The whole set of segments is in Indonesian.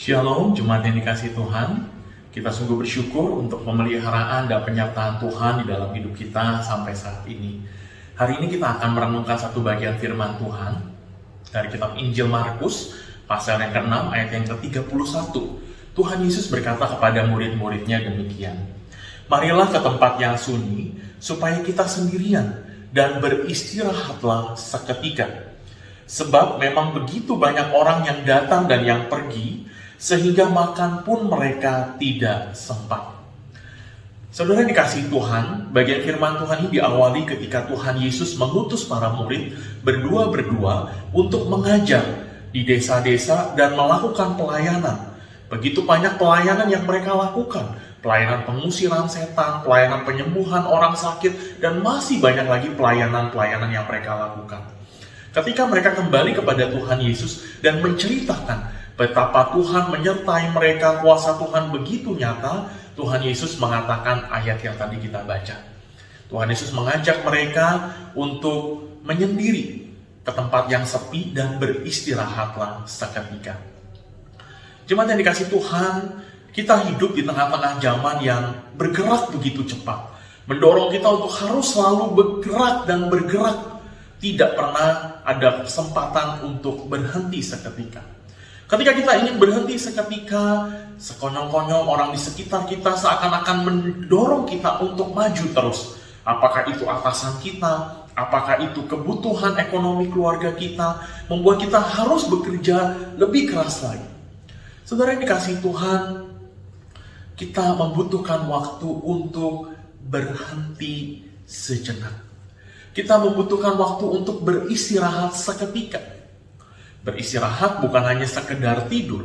Shalom, jemaat yang dikasihi Tuhan. Kita sungguh bersyukur untuk pemeliharaan dan penyertaan Tuhan di dalam hidup kita sampai saat ini. Hari ini kita akan merenungkan satu bagian firman Tuhan dari kitab Injil Markus, pasal yang ke-6, ayat yang ke-31. Tuhan Yesus berkata kepada murid-muridnya demikian, "Marilah ke tempat yang sunyi, supaya kita sendirian, dan beristirahatlah seketika. Sebab memang begitu banyak orang yang datang dan yang pergi, sehingga makan pun mereka tidak sempat." Saudara dikasihi Tuhan, bagian firman Tuhan ini diawali ketika Tuhan Yesus mengutus para murid berdua-berdua untuk mengajar di desa-desa dan melakukan pelayanan. Begitu banyak pelayanan yang mereka lakukan, pelayanan pengusiran setan, pelayanan penyembuhan orang sakit, dan masih banyak lagi pelayanan-pelayanan yang mereka lakukan. Ketika mereka kembali kepada Tuhan Yesus dan menceritakan betapa Tuhan menyertai mereka, kuasa Tuhan begitu nyata, Tuhan Yesus mengatakan ayat yang tadi kita baca. Tuhan Yesus mengajak mereka untuk menyendiri ke tempat yang sepi dan beristirahatlah seketika. Jemaat yang dikasihi Tuhan, kita hidup di tengah-tengah zaman yang bergerak begitu cepat, mendorong kita untuk harus selalu bergerak dan bergerak. Tidak pernah ada kesempatan untuk berhenti seketika. Ketika kita ingin berhenti seketika, sekonyong-konyong orang di sekitar kita seakan-akan mendorong kita untuk maju terus. Apakah itu atasan kita, apakah itu kebutuhan ekonomi keluarga kita, membuat kita harus bekerja lebih keras lagi. Saudara yang dikasihi Tuhan, kita membutuhkan waktu untuk berhenti sejenak. Kita membutuhkan waktu untuk beristirahat seketika. Beristirahat bukan hanya sekedar tidur.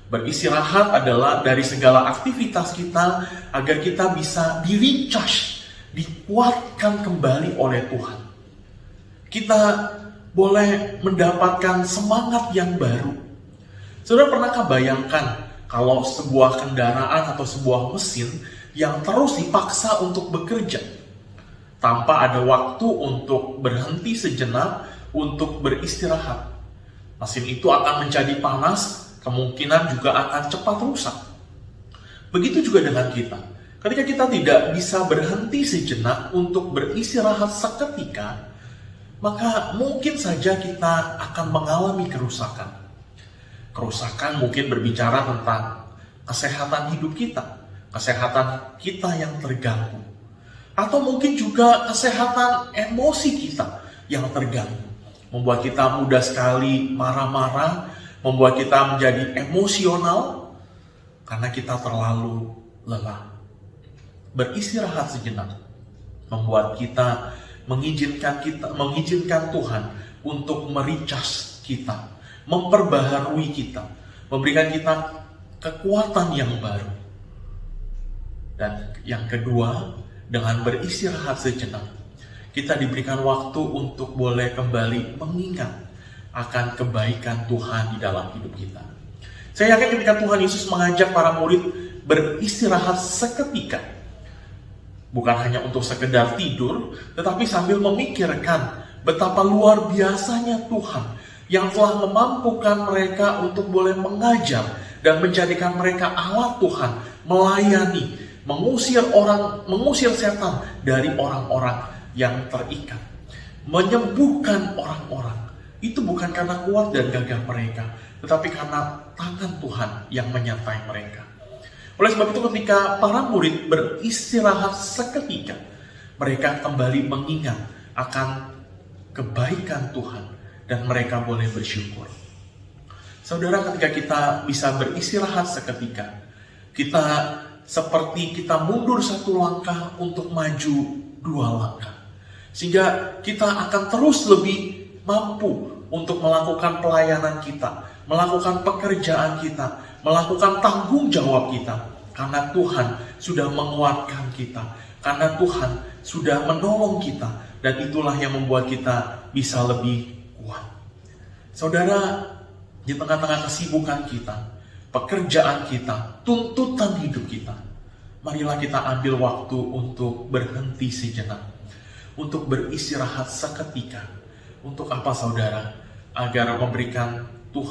Beristirahat adalah dari segala aktivitas kita agar kita bisa di-recharge, dikuatkan kembali oleh Tuhan. Kita boleh mendapatkan semangat yang baru. Saudara pernahkah bayangkan kalau sebuah kendaraan atau sebuah mesin yang terus dipaksa untuk bekerja tanpa ada waktu untuk berhenti sejenak untuk beristirahat? Mesin itu akan menjadi panas, kemungkinan juga akan cepat rusak. Begitu juga dengan kita. Ketika kita tidak bisa berhenti sejenak untuk beristirahat seketika, maka mungkin saja kita akan mengalami kerusakan. Kerusakan mungkin berbicara tentang kesehatan hidup kita, kesehatan kita yang terganggu. Atau mungkin juga kesehatan emosi kita yang terganggu. Membuat kita mudah sekali marah-marah, membuat kita menjadi emosional karena kita terlalu lelah. Beristirahat sejenak membuat kita mengizinkan Tuhan untuk mericas kita, memperbaharui kita, memberikan kita kekuatan yang baru. Dan yang kedua, dengan beristirahat sejenak, kita diberikan waktu untuk boleh kembali mengingat akan kebaikan Tuhan di dalam hidup kita. Saya yakin ketika Tuhan Yesus mengajak para murid beristirahat seketika, bukan hanya untuk sekedar tidur, tetapi sambil memikirkan betapa luar biasanya Tuhan yang telah memampukan mereka untuk boleh mengajar dan menjadikan mereka alat Tuhan, melayani, mengusir setan dari orang-orang yang terikat, menyembuhkan orang-orang. Itu bukan karena kuat dan gagah mereka, tetapi karena tangan Tuhan yang menyertai mereka. Oleh sebab itu ketika para murid beristirahat seketika, mereka kembali mengingat akan kebaikan Tuhan dan mereka boleh bersyukur. Saudara, ketika kita bisa beristirahat seketika, kita seperti kita mundur satu langkah untuk maju dua langkah. Sehingga kita akan terus lebih mampu untuk melakukan pelayanan kita, melakukan pekerjaan kita, melakukan tanggung jawab kita. Karena Tuhan sudah menguatkan kita, karena Tuhan sudah menolong kita, dan itulah yang membuat kita bisa lebih kuat. Saudara, di tengah-tengah kesibukan kita, pekerjaan kita, tuntutan hidup kita, marilah kita ambil waktu untuk berhenti sejenak, untuk beristirahat seketika. Untuk apa saudara? Agar memberikan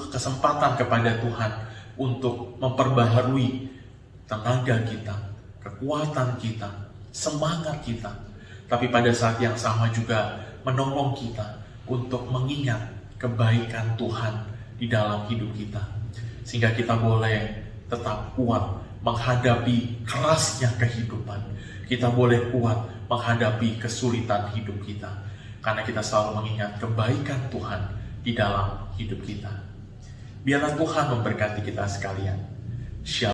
kesempatan kepada Tuhan untuk memperbaharui tenaga kita, kekuatan kita, semangat kita. Tapi pada saat yang sama juga menolong kita untuk mengingat kebaikan Tuhan di dalam hidup kita. Sehingga kita boleh tetap kuat menghadapi kerasnya kehidupan. Kita boleh kuat menghadapi kesulitan hidup kita. Karena kita selalu mengingat kebaikan Tuhan di dalam hidup kita. Biarlah Tuhan memberkati kita sekalian. Shalom.